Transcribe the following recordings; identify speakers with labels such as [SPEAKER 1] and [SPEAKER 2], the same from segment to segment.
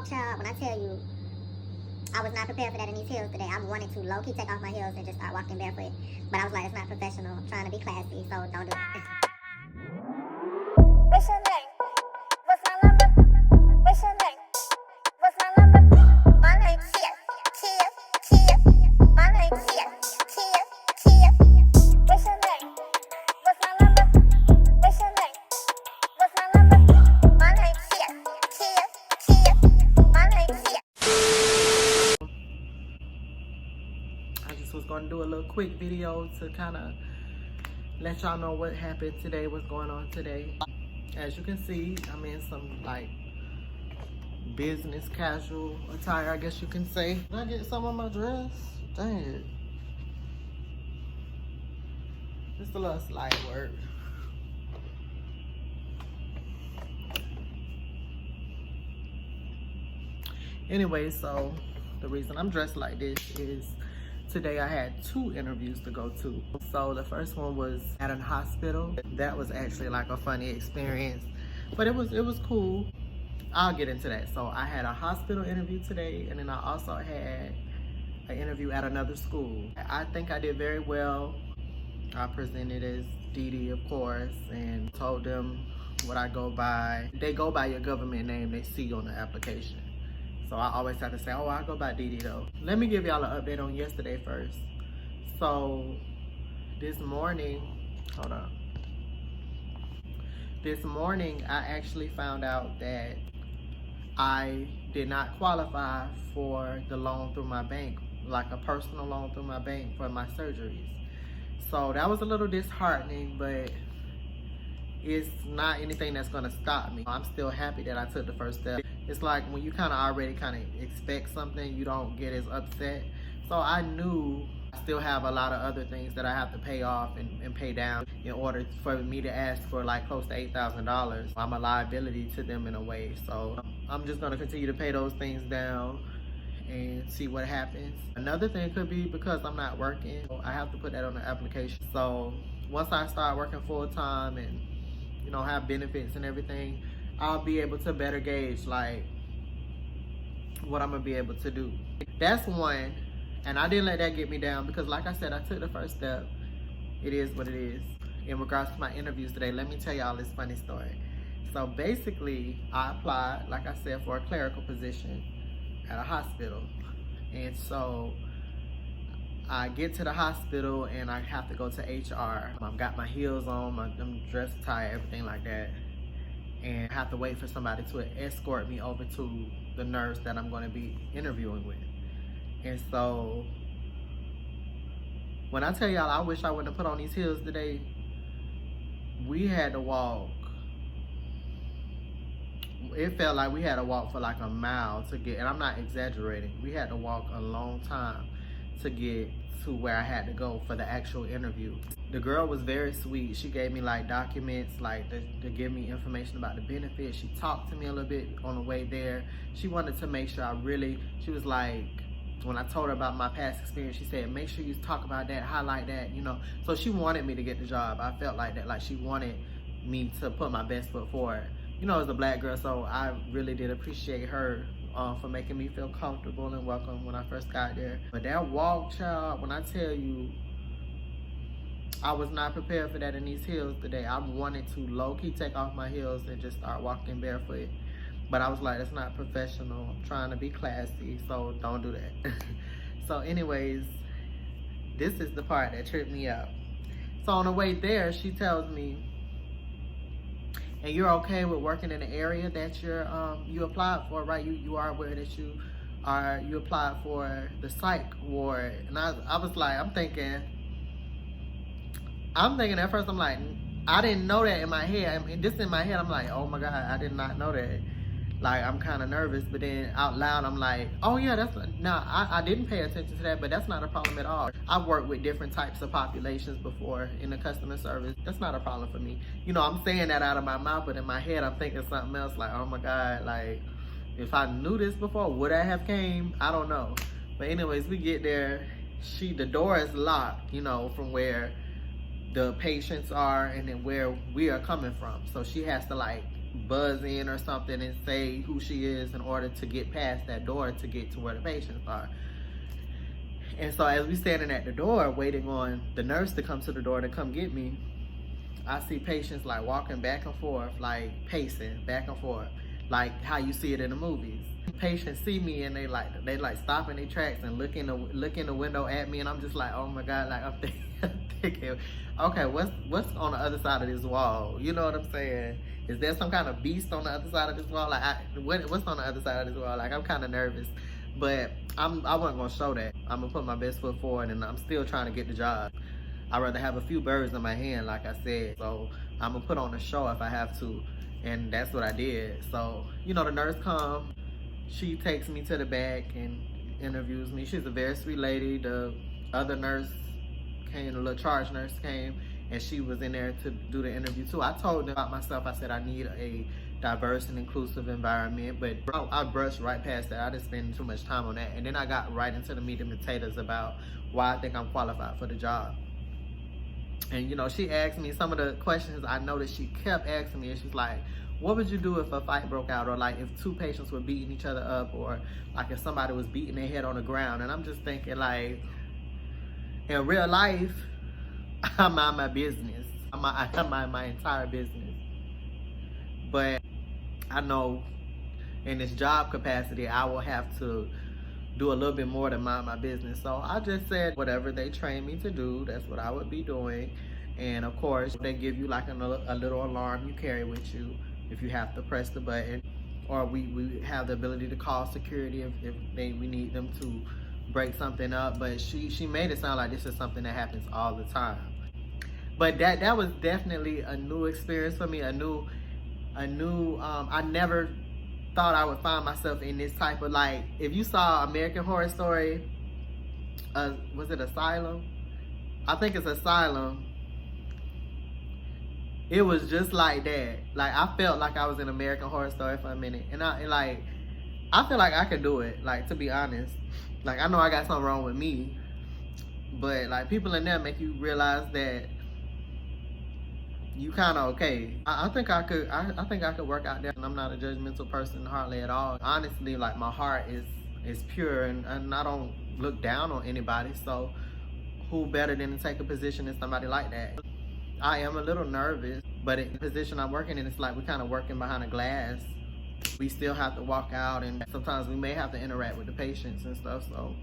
[SPEAKER 1] child, when I tell you I was not prepared for that in these heels today. I wanted to low-key take off my heels and just start walking barefoot. But I was like, it's not professional. I'm trying to be classy, so don't do it.
[SPEAKER 2] What's your name? What's my number? What's your name? What's my number? My name's Kia. My name's Kia. What's your name? What's my number? What's your name? What's my number? My name's Kia. My name's Kia.
[SPEAKER 3] I just was gonna do a little quick video to kind of let y'all know what happened today, what's going on today. As you can see, I'm in some like business casual attire, I guess you can say. Did I get some of my dress? Dang it. Just a little slight work. Anyway, so the reason I'm dressed like this is today I had 2 interviews to go to. So the first one was at a hospital. That was actually like a funny experience, but it was cool. I'll get into that. So I had a hospital interview today, and then I also had an interview at another school. I think I did very well. I presented as Dee Dee, of course, and told them what I go by. They go by your government name they see on the application. So I always have to say, oh, I go by Dee Dee though. Let me give y'all an update on yesterday first. So this morning, hold on. This morning, I actually found out that I did not qualify for the loan through my bank, like a personal loan through my bank for my surgeries. So that was a little disheartening, but it's not anything that's gonna stop me. I'm still happy that I took the first step. It's like when you kind of already expect something, you don't get as upset. So I knew I still have a lot of other things that I have to pay off and pay down in order for me to ask for like close to $8,000. I'm a liability to them in a way. So I'm just gonna continue to pay those things down and see what happens. Another thing could be because I'm not working. I have to put that on the application. So once I start working full time and have benefits and everything, I'll be able to better gauge like what I'm gonna be able to do. That's one, and I didn't let that get me down because like I said, I took the first step. It is what it is. In regards to my interviews today, let me tell y'all this funny story. So basically, I applied, like I said, for a clerical position at a hospital. And so I get to the hospital and I have to go to HR. I've got my heels on, I'm dressed tight, everything like that. And I have to wait for somebody to escort me over to the nurse that I'm going to be interviewing with. And so when I tell y'all I wish I wouldn't have put on these heels today, we had to walk. It felt like we had to walk for like a mile to get, and I'm not exaggerating, we had to walk a long time to get to where I had to go for the actual interview. The girl was very sweet. She gave me like documents, like to give me information about the benefits. She talked to me a little bit on the way there. She wanted to make sure she was like, when I told her about my past experience, she said, make sure you talk about that, highlight that, So she wanted me to get the job. I felt like that, like she wanted me to put my best foot forward. As a black girl, so I really did appreciate her for making me feel comfortable and welcome when I first got there. But that walk, child, when I tell you, I was not prepared for that in these heels today. I wanted to low-key take off my heels and just start walking barefoot. But I was like, that's not professional. I'm trying to be classy, so don't do that. So anyways, this is the part that tripped me up. So on the way there, she tells me, and you're okay with working in the area that you applied for, right? You are aware that you applied for the psych ward. And I was like, I'm thinking at first, I'm like, I didn't know that in my head. I mean, just in my head, I'm like, oh my God, I did not know that. Like, I'm kind of nervous, but then out loud, I'm like, oh yeah, I didn't pay attention to that, but that's not a problem at all. I've worked with different types of populations before in the customer service. That's not a problem for me. I'm saying that out of my mouth, but in my head, I'm thinking something else, like, oh my God, like, if I knew this before, would I have came? I don't know. But anyways, we get there. The door is locked, from where the patients are and then where we are coming from. So she has to like buzz in or something and say who she is in order to get past that door to get to where the patients are. And so as we standing at the door waiting on the nurse to come to the door to come get me, I see patients like walking back and forth, like pacing back and forth, like how you see it in the movies. Patients see me and they like stop in their tracks and look in the window at me, and I'm just like, oh my God, like I'm thinking, okay, what's on the other side of this wall? You know what I'm saying? Is there some kind of beast on the other side of this wall? Like what's on the other side of this wall? Like I'm kind of nervous, but I wasn't gonna show that. I'm gonna put my best foot forward, and I'm still trying to get the job. I'd rather have a few birds in my hand, like I said. So I'm gonna put on a show if I have to, and that's what I did. So, you know, the nurse come, she takes me to the back and interviews me. She's a very sweet lady. The other nurse came, the little charge nurse came, and she was in there to do the interview too. I told them about myself. I said I need a diverse and inclusive environment, but I brushed right past that. I didn't spend too much time on that. And then I got right into the meat and potatoes about why I think I'm qualified for the job. And you know, she asked me some of the questions I noticed she kept asking me, and she's like, what would you do if a fight broke out, or like if two patients were beating each other up, or like if somebody was beating their head on the ground? And I'm just thinking, like, in real life, I mind my business. I mind my entire business. But I know in this job capacity, I will have to do a little bit more than mind my business. So I just said whatever they train me to do, that's what I would be doing. And of course, they give you like a little alarm you carry with you if you have to press the button, or we have the ability to call security if we need them to break something up. But she made it sound like this is something that happens all the time. But that was definitely a new experience for me, I never thought I would find myself in this type of, like, if you saw American Horror Story, was it Asylum? I think it's Asylum. It was just like that. Like, I felt like I was in American Horror Story for a minute, and I feel like I could do it, like, to be honest. Like, I know I got something wrong with me, but like people in there make you realize that you kind of okay. I think I could work out there, and I'm not a judgmental person hardly at all. Honestly, like, my heart is pure, and I don't look down on anybody. So who better than to take a position in somebody like that? I am a little nervous, but in the position I'm working in, it's like we're kind of working behind a glass. We still have to walk out, and sometimes we may have to interact with the patients and stuff. So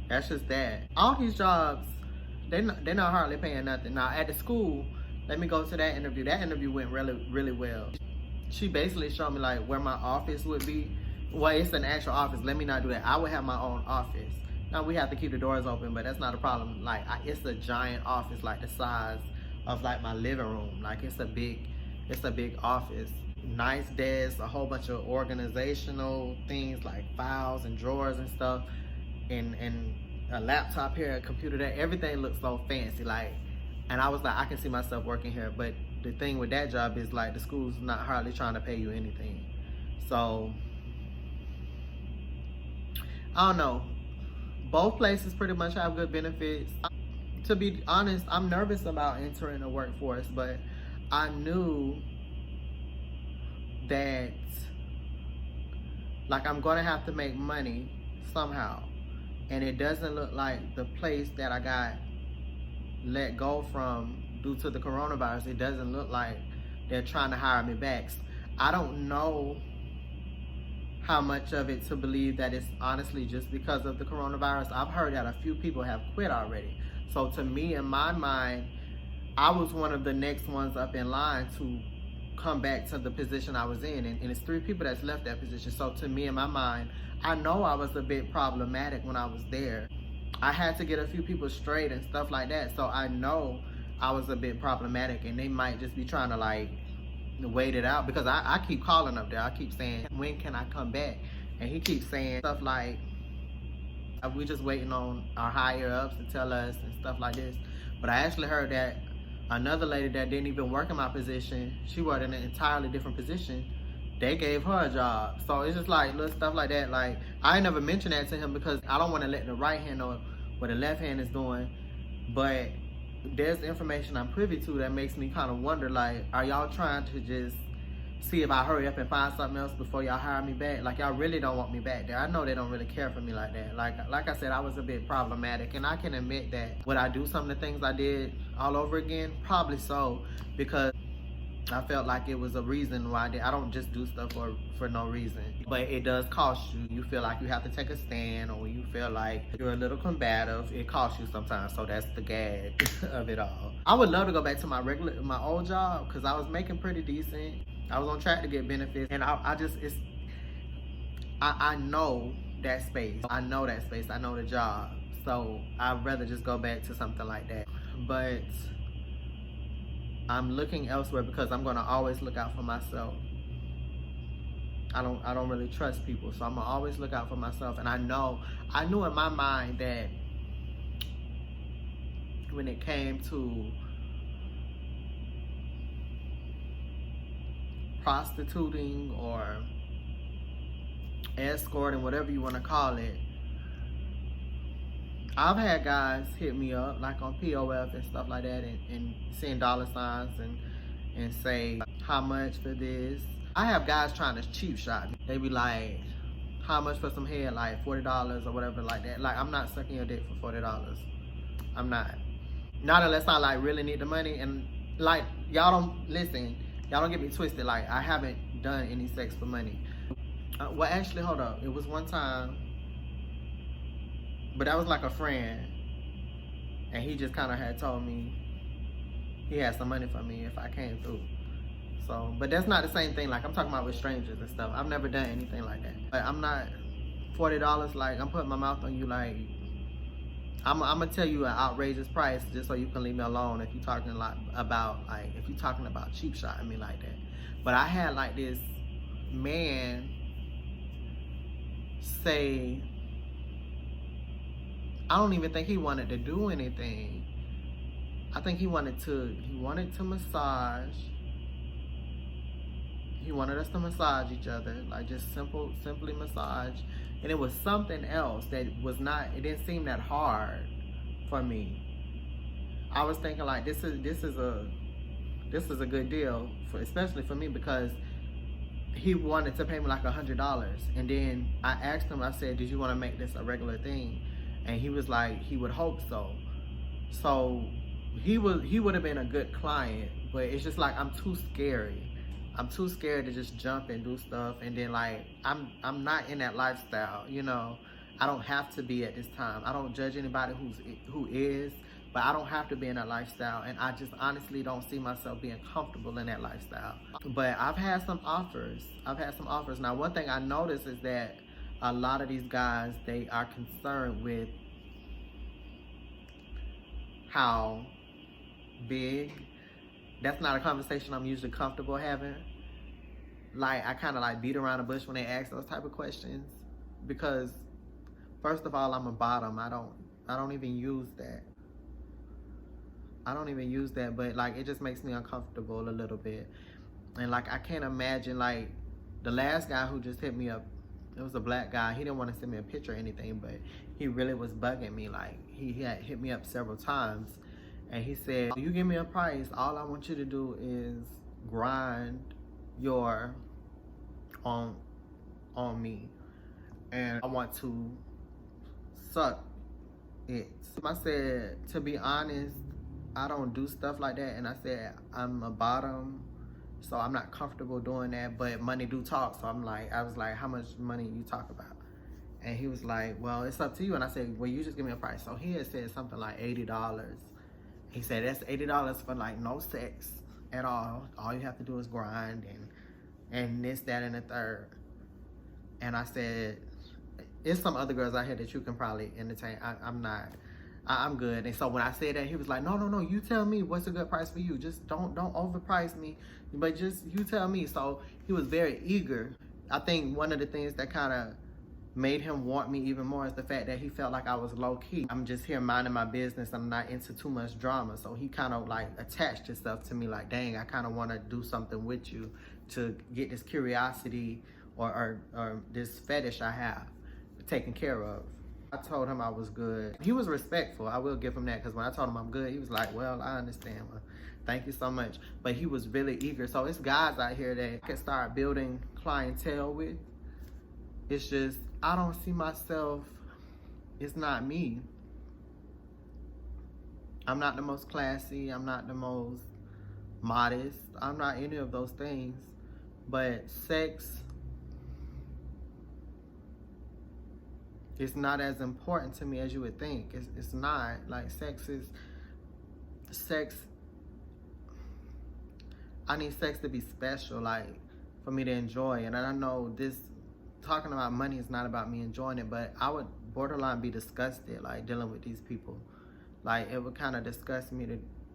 [SPEAKER 3] that's just that. All these jobs, they're not hardly paying nothing. Now at the school, let me go to that interview. That interview went really, really well. She basically showed me like where my office would be. Well, it's an actual office. Let me not do that. I would have my own office. Now we have to keep the doors open, but that's not a problem. Like it's a giant office, like the size of like my living room. Like it's a big office. Nice desk, a whole bunch of organizational things like files and drawers and stuff, and a laptop here, a computer there. Everything looks so fancy, like, and I was like, I can see myself working here. But the thing with that job is like the school's not hardly trying to pay you anything. So I don't know. Both places pretty much have good benefits. To be honest, I'm nervous about entering the workforce, but I knew that like I'm gonna have to make money somehow. And it doesn't look like the place that I got let go from due to the coronavirus, it doesn't look like they're trying to hire me back. I don't know how much of it to believe that it's honestly just because of the coronavirus. I've heard that a few people have quit already. So to me, in my mind, I was one of the next ones up in line to come back to the position I was in. And it's 3 people that's left that position. So to me, in my mind, I know I was a bit problematic when I was there. I had to get a few people straight and stuff like that. So I know I was a bit problematic, and they might just be trying to like wait it out, because I keep calling up there. I keep saying, when can I come back? And he keeps saying stuff like, we just waiting on our higher ups to tell us and stuff like this. But I actually heard that another lady that didn't even work in my position, she worked in an entirely different position, they gave her a job. So it's just like little stuff like that. Like, I ain't never mentioned that to him because I don't want to let the right hand know what the left hand is doing. But there's information I'm privy to that makes me kind of wonder, like, are y'all trying to just see if I hurry up and find something else before y'all hire me back? Like, y'all really don't want me back there. I know they don't really care for me like that. Like I said, I was a bit problematic, and I can admit that. Would I do some of the things I did all over again? Probably so, because I felt like it was a reason why I don't just do stuff for no reason. But it does cost you. You feel like you have to take a stand, or you feel like you're a little combative. It costs you sometimes. So that's the gag of it all. I would love to go back to my old job, because I was making pretty decent. I was on track to get benefits, and I know that space. I know that space. I know the job. So I'd rather just go back to something like that. But I'm looking elsewhere because I'm gonna always look out for myself. I don't really trust people, so I'm gonna always look out for myself. And I knew in my mind that when it came to prostituting or escorting, whatever you want to call it, I've had guys hit me up like on POF and stuff like that, and send dollar signs and say how much for this. I have guys trying to cheap shot me. They be like, how much for some head? Like $40 or whatever like that. Like, I'm not sucking your dick for $40. I'm not unless I like really need the money. And like, y'all don't get me twisted. Like, I haven't done any sex for money. Well, actually, hold up. It was one time, but that was like a friend, and he just kind of had told me he had some money for me if I came through. So, but that's not the same thing. Like, I'm talking about with strangers and stuff. I've never done anything like that. But I'm not $40. Like, I'm putting my mouth on you. Like, I'm gonna tell you an outrageous price just so you can leave me alone if you're talking if you're talking about cheap shotting me like that. But I had like this man say, I don't even think he wanted to do anything. I think he wanted to massage. He wanted us to massage each other, like just simply massage. And it was something else that it didn't seem that hard for me. I was thinking like, this is a good deal, especially for me, because he wanted to pay me like $100. And then I asked him, I said, did you want to make this a regular thing? And he was like, he would hope so. So he would have been a good client, but it's just like, I'm too scary. I'm too scared to just jump and do stuff. And then like, I'm not in that lifestyle, you know. I don't have to be at this time. I don't judge anybody who is, but I don't have to be in that lifestyle. And I just honestly don't see myself being comfortable in that lifestyle. But I've had some offers. Now, one thing I noticed is that a lot of these guys, they are concerned with how big. That's not a conversation I'm usually comfortable having. Like, I kind of like beat around the bush when they ask those type of questions, because first of all, I'm a bottom. I don't even use that. But like, it just makes me uncomfortable a little bit. And like, I can't imagine, like, the last guy who just hit me up, it was a black guy. He didn't want to send me a picture or anything, but he really was bugging me. Like, he had hit me up several times, and he said, you give me a price, all I want you to do is grind your on me, and I want to suck it. I said, to be honest, I don't do stuff like that. And I said, I'm a bottom, so I'm not comfortable doing that, but money do talk. So I was like, how much money you talk about? And he was like, well, it's up to you. And I said, well, you just give me a price. So he had said something like $80. He said, that's $80 for like no sex at all. All you have to do is grind and this, that, and the third. And I said, there's some other girls out here that you can probably entertain. I'm good. And so when I said that, he was like, no, you tell me what's a good price for you. Just don't overprice me, but just you tell me. So he was very eager. I think one of the things that kind of made him want me even more is the fact that he felt like I was low-key. I'm just here minding my business. I'm not into too much drama. So he kind of like attached himself to me, like, dang, I kind of want to do something with you to get this curiosity or this fetish I have taken care of. I told him I was good. He was respectful. I will give him that, because when I told him I'm good, he was like, well, I understand. Well, thank you so much. But he was really eager. So it's guys out here that I can start building clientele with. It's just, I don't see myself, it's not me. I'm not the most classy. I'm not the most modest. I'm not any of those things. But sex is not as important to me as you would think. It's not. Like, sex, I need sex to be special, like, for me to enjoy. And I know this, talking about money is not about me enjoying it, but I would borderline be disgusted, like, dealing with these people. Like, it would kind of disgust me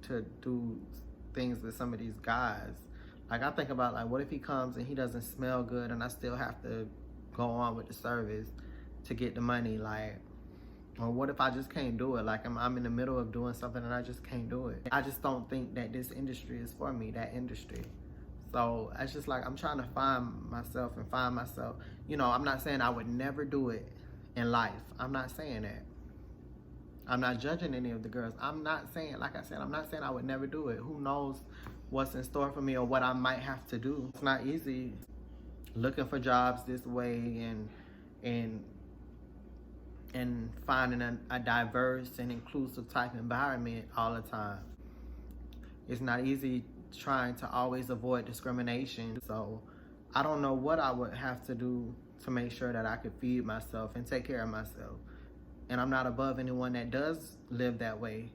[SPEAKER 3] to do things with some of these guys. Like, I think about, like, what if he comes and he doesn't smell good and I still have to go on with the service to get the money? Like, or what if I just can't do it? Like, I'm in the middle of doing something and I just can't do it. I just don't think that this industry is for me, that industry. So it's just like, I'm trying to find myself. You know, I'm not saying I would never do it in life. I'm not saying that. I'm not judging any of the girls. I'm not saying, like I said, I'm not saying I would never do it. Who knows what's in store for me or what I might have to do. It's not easy looking for jobs this way and finding a diverse and inclusive type environment all the time. It's not easy trying to always avoid discrimination. So I don't know what I would have to do to make sure that I could feed myself and take care of myself. And I'm not above anyone that does live that way.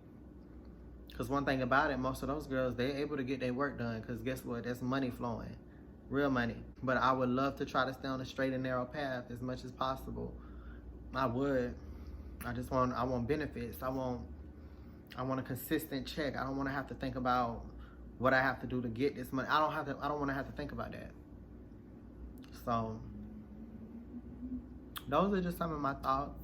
[SPEAKER 3] Because one thing about it, most of those girls, they're able to get their work done, because guess what? There's money flowing, real money. But I would love to try to stay on a straight and narrow path as much as possible. I would. I want benefits. I want a consistent check. I don't want to have to think about what I have to do to get this money. I don't want to have to think about that. So those are just some of my thoughts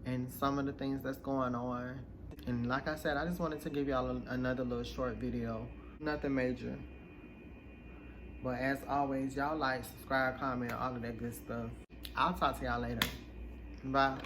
[SPEAKER 3] and some of the things that's going on. And like I said, I just wanted to give y'all another little short video. Nothing major. But as always, y'all like, subscribe, comment, all of that good stuff. I'll talk to y'all later. Bye.